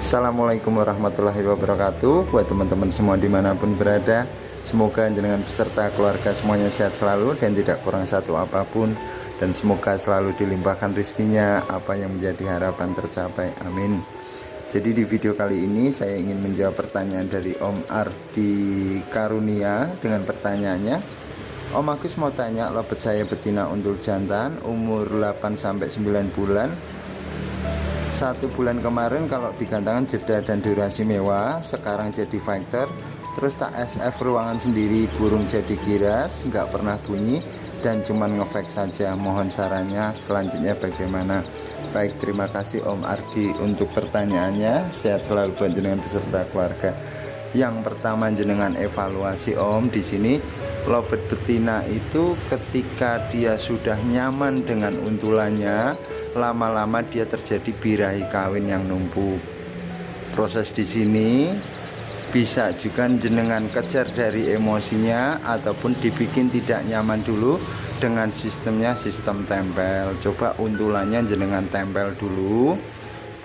Assalamualaikum warahmatullahi wabarakatuh. Buat teman-teman semua dimanapun berada, semoga jenengan beserta keluarga semuanya sehat selalu dan tidak kurang satu apapun, dan semoga selalu dilimpahkan rezekinya, apa yang menjadi harapan tercapai, amin. Jadi di video kali ini saya ingin menjawab pertanyaan dari Om Ardi Karunia dengan pertanyaannya, Om Agus mau tanya, lobet saya betina untuk jantan umur 8-9 bulan. 1 bulan kemarin kalau digantangan jeda dan durasi mewah, sekarang jadi fighter, terus tak SF ruangan sendiri, burung jadi giras, nggak pernah bunyi dan cuman ngefake saja. Mohon sarannya selanjutnya bagaimana? Baik, terima kasih Om Ardi untuk pertanyaannya. Sehat selalu buat jenengan beserta keluarga. Yang pertama, jenengan evaluasi Om di sini. Lobet betina itu ketika dia sudah nyaman dengan untulannya, lama-lama dia terjadi birahi kawin yang numpuk. Proses di sini bisa juga jenengan kejar dari emosinya ataupun dibikin tidak nyaman dulu dengan sistemnya, sistem tempel. Coba untulannya jenengan tempel dulu,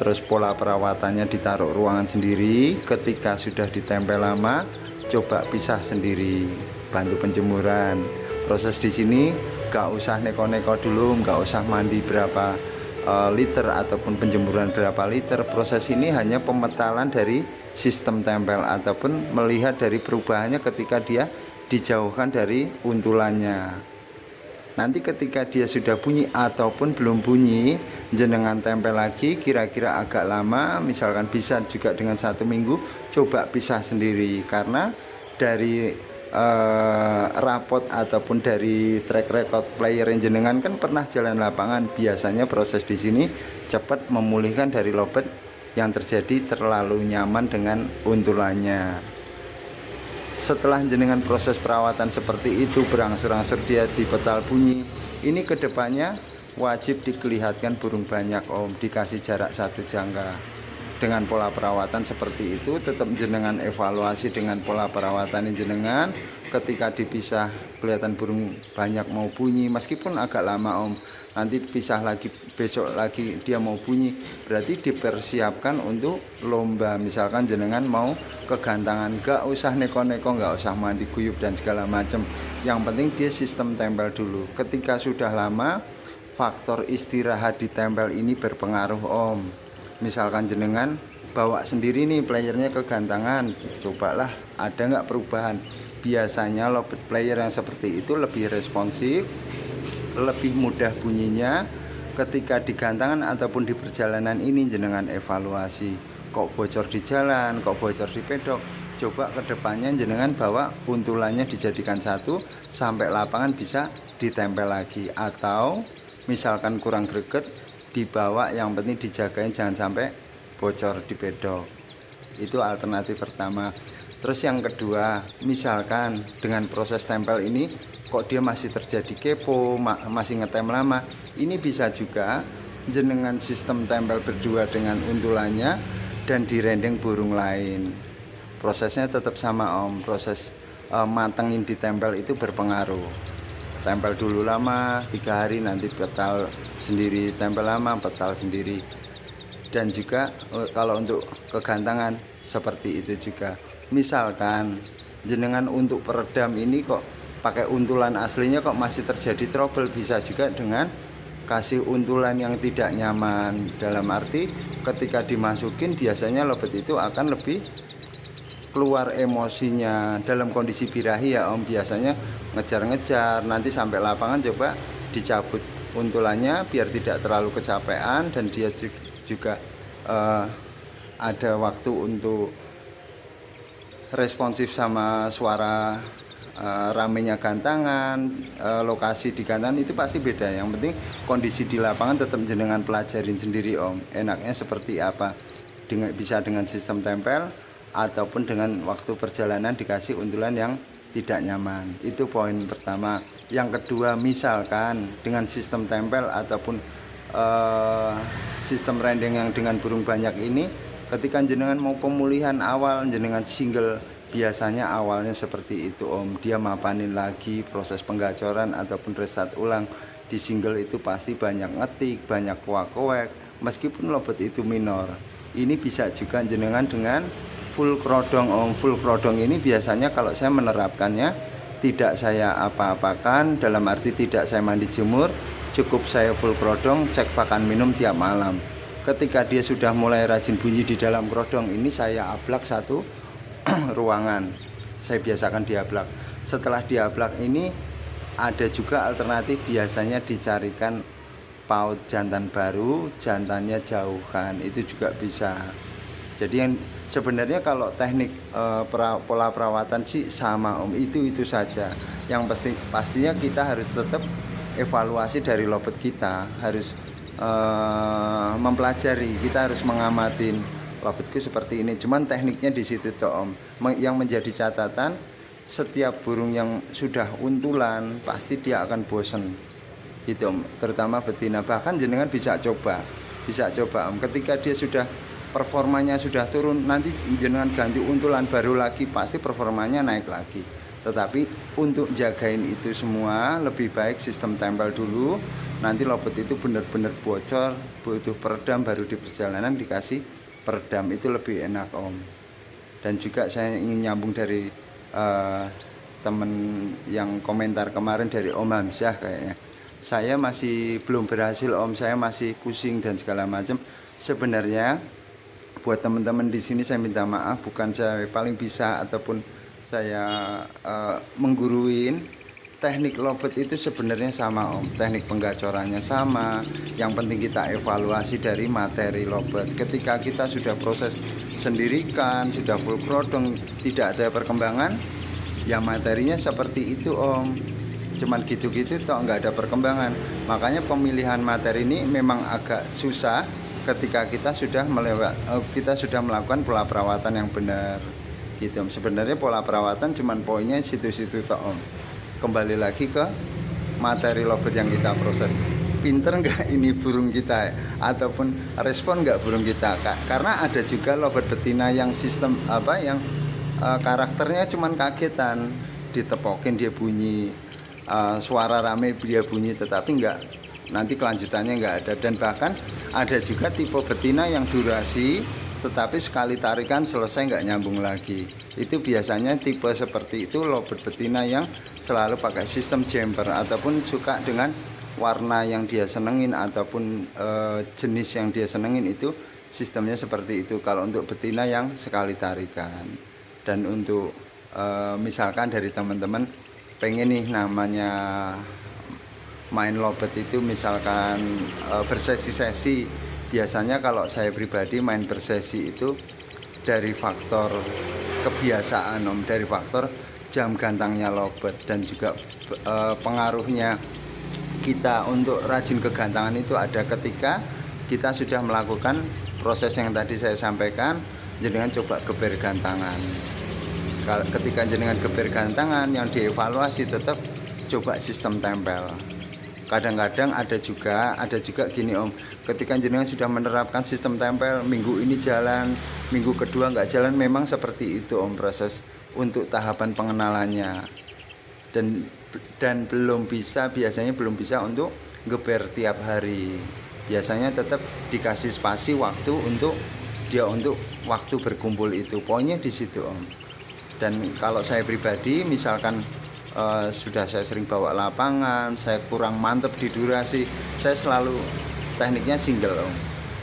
terus pola perawatannya ditaruh ruangan sendiri. Ketika sudah ditempel lama, coba pisah sendiri, bantu penjemuran. Proses di sini gak usah neko-neko dulu, gak usah mandi berapa liter ataupun penjemuran berapa liter. Proses ini hanya pemetalan dari sistem tempel ataupun melihat dari perubahannya ketika dia dijauhkan dari untulannya. Nanti ketika dia sudah bunyi ataupun belum bunyi, jenengan tempel lagi, kira-kira agak lama, misalkan bisa juga dengan 1 minggu, coba pisah sendiri. Karena dari rapot ataupun dari track record player yang jenengan kan pernah jalan lapangan, biasanya proses di sini cepat memulihkan dari lobet yang terjadi terlalu nyaman dengan untulannya. Setelah jenengan proses perawatan seperti itu, berangsur-angsur dia dipetal bunyi, ini kedepannya wajib dikelihatkan burung banyak Om, dikasih jarak 1 jangka. Dengan pola perawatan seperti itu, tetap jenengan evaluasi dengan pola perawatan jenengan. Ketika dipisah kelihatan burung banyak mau bunyi, meskipun agak lama Om, nanti pisah lagi, besok lagi dia mau bunyi, berarti dipersiapkan untuk lomba. Misalkan jenengan mau kegantangan, gak usah neko-neko, gak usah mandi guyup dan segala macam. Yang penting dia sistem tempel dulu. Ketika sudah lama, faktor istirahat di tempel ini berpengaruh Om. Misalkan jenengan bawa sendiri nih playernya kegantangan, cobalah ada nggak perubahan. Biasanya lobet player yang seperti itu lebih responsif, lebih mudah bunyinya. Ketika di gantangan ataupun di perjalanan ini jenengan evaluasi, kok bocor di jalan, kok bocor di pedok. Coba kedepannya jenengan bawa untulannya dijadikan 1 sampai lapangan bisa ditempel lagi, atau misalkan kurang greget dibawa, yang penting dijagain jangan sampai bocor di pedok. Itu alternatif pertama. Terus yang kedua, misalkan dengan proses tempel ini kok dia masih terjadi kepo, masih ngetem lama, ini bisa juga jenengan sistem tempel berdua dengan untulannya dan direndeng burung lain. Prosesnya tetap sama Om, proses matengin di tempel itu berpengaruh. Tempel dulu lama 3 hari, nanti petal sendiri, tempel lama petal sendiri. Dan juga kalau untuk kegantangan seperti itu juga. Misalkan jenengan untuk peredam ini kok pakai untulan aslinya kok masih terjadi trouble, bisa juga dengan kasih untulan yang tidak nyaman. Dalam arti ketika dimasukin biasanya lobet itu akan lebih keluar emosinya. Dalam kondisi birahi ya Om, biasanya ngejar-ngejar, nanti sampai lapangan coba dicabut untulannya biar tidak terlalu kecapean, dan dia juga ada waktu untuk responsif sama suara ramenya gantangan. Lokasi di gantangan itu pasti beda, yang penting kondisi di lapangan tetap jenengan pelajarin sendiri Om, enaknya seperti apa, bisa dengan sistem tempel ataupun dengan waktu perjalanan dikasih untulan yang tidak nyaman. Itu poin pertama. Yang kedua, misalkan dengan sistem tempel ataupun sistem rendeng yang dengan burung banyak ini, ketika jenengan mau pemulihan awal, jenengan single, biasanya awalnya seperti itu Om, dia mapanin lagi proses penggacoran ataupun restart ulang. Di single itu pasti banyak ngetik, banyak kuak-kuek, meskipun lobet itu minor. Ini bisa juga jenengan dengan full krodong om. Full krodong ini biasanya kalau saya menerapkannya tidak saya apa-apakan, dalam arti tidak saya mandi jemur, cukup saya full krodong, cek pakan minum tiap malam. Ketika dia sudah mulai rajin bunyi di dalam krodong ini, saya ablak satu ruangan. Saya biasakan diablak. Setelah diablak ini ada juga alternatif, biasanya dicarikan paut jantan baru, jantannya jauhkan, itu juga bisa. Jadi yang sebenarnya kalau teknik pola perawatan sih sama om, itu saja. Yang pastinya kita harus tetap evaluasi dari lobet kita, harus mempelajari, kita harus mengamatin lobetku seperti ini. Cuman tekniknya di situ toh om. Yang menjadi catatan, setiap burung yang sudah untulan pasti dia akan bosen gitu om, terutama betina. Bahkan jenengan bisa coba om, ketika dia sudah performanya sudah turun, nanti jenengan ganti untulan baru lagi, pasti performanya naik lagi. Tetapi untuk jagain itu semua lebih baik sistem tempel dulu. Nanti lobet itu benar-benar bocor, butuh peredam, baru di perjalanan dikasih peredam, itu lebih enak om. Dan juga saya ingin nyambung dari temen yang komentar kemarin dari Om Hamzah, kayaknya saya masih belum berhasil om, saya masih pusing dan segala macam. Sebenarnya buat teman-teman di sini saya minta maaf, bukan saya paling bisa ataupun saya mengguruin. Teknik lobet itu sebenarnya sama om, teknik penggacorannya sama. Yang penting kita evaluasi dari materi lobet. Ketika kita sudah proses sendirikan, sudah full krodong, tidak ada perkembangan, ya materinya seperti itu om, cuman gitu-gitu toh nggak ada perkembangan. Makanya pemilihan materi ini memang agak susah ketika kita sudah melakukan pola perawatan yang benar gitu om. Sebenarnya pola perawatan cuman poinnya situ-situ toh om. Kembali lagi ke materi lobet yang kita proses, pinter nggak ini burung kita, ataupun respon nggak burung kita. Karena ada juga lobet betina yang sistem yang karakternya cuman kagetan, ditepokin dia bunyi, suara rame dia bunyi, tetapi enggak, nanti kelanjutannya enggak ada. Dan bahkan ada juga tipe betina yang durasi, tetapi sekali tarikan selesai enggak nyambung lagi. Itu biasanya tipe seperti itu lobet betina yang selalu pakai sistem jumper, ataupun suka dengan warna yang dia senengin, ataupun jenis yang dia senengin, itu sistemnya seperti itu kalau untuk betina yang sekali tarikan. Dan untuk misalkan dari teman-teman pengen nih namanya main lobet itu misalkan bersesi-sesi, biasanya kalau saya pribadi main bersesi itu dari faktor kebiasaan om, dari faktor jam gantangnya lobet, dan juga pengaruhnya kita untuk rajin kegantangan itu ada ketika kita sudah melakukan proses yang tadi saya sampaikan. Jenengan coba geber gantangan, ketika jenengan geber gantangan yang dievaluasi tetap coba sistem tempel. Kadang-kadang ada juga gini om, ketika jenengan sudah menerapkan sistem tempel, minggu ini jalan, minggu kedua nggak jalan, memang seperti itu om proses untuk tahapan pengenalannya. Dan biasanya belum bisa untuk geber tiap hari. Biasanya tetap dikasih spasi waktu untuk waktu berkumpul itu. Poinnya di situ om. Dan kalau saya pribadi misalkan sudah saya sering bawa lapangan, saya kurang mantep di durasi, saya selalu tekniknya single om.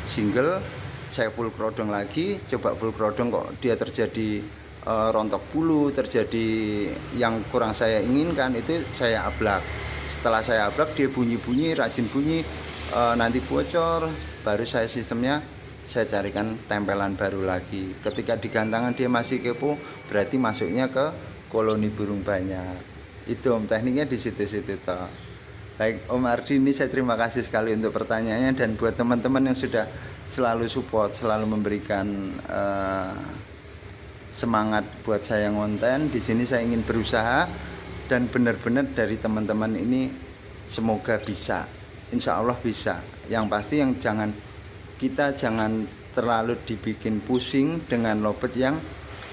Single, saya full krodong lagi, coba full krodong kok dia terjadi rontok bulu, terjadi yang kurang saya inginkan, itu saya ablak. Setelah saya ablak dia bunyi-bunyi, rajin bunyi, nanti bocor, baru saya sistemnya saya carikan tempelan baru lagi. Ketika di gantangan dia masih kepo, berarti masuknya ke koloni burung banyak. Itu om, tekniknya di situ-situ toh. Baik Om Ardi, ini saya terima kasih sekali untuk pertanyaannya, dan buat teman-teman yang sudah selalu support, selalu memberikan semangat buat saya ngonten. Di sini saya ingin berusaha, dan benar-benar dari teman-teman ini semoga bisa, insya Allah bisa. Yang pasti yang kita jangan terlalu dibikin pusing dengan lobet yang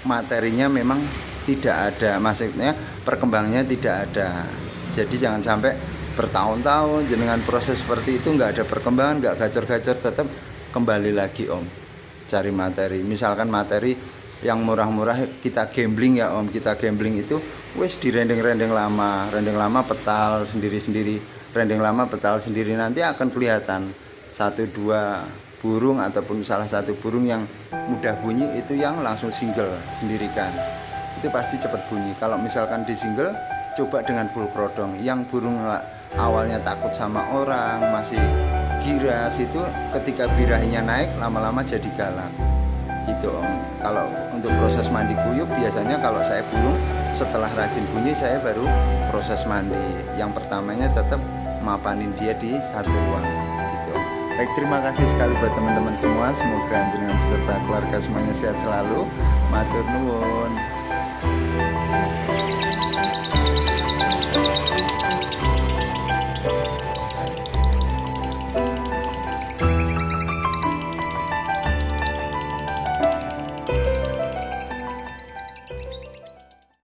materinya memang tidak ada, maksudnya perkembangannya tidak ada. Jadi jangan sampai bertahun-tahun jenengan proses seperti itu nggak ada perkembangan, nggak gacor-gacor, tetap kembali lagi om. cari materi. Misalkan materi yang murah-murah kita gambling ya Om, kita gambling itu wes di rendeng-rendeng lama petal sendiri-sendiri, rendeng lama petal sendiri, nanti akan kelihatan satu dua burung ataupun salah satu burung yang mudah bunyi itu yang langsung single sendirikan, itu pasti cepat bunyi. Kalau misalkan di single, coba dengan full krodong. Yang burung awalnya takut sama orang, masih giras, itu ketika birahinya naik lama-lama jadi galak gitu Om. Kalau untuk proses mandi kuyup biasanya kalau saya burung setelah rajin bunyi saya baru proses mandi. Yang pertamanya tetap mapanin dia di satu ruang gitu. Baik, terima kasih sekali buat teman-teman semua, semoga dengan beserta keluarga semuanya sehat selalu. Matur nuwun.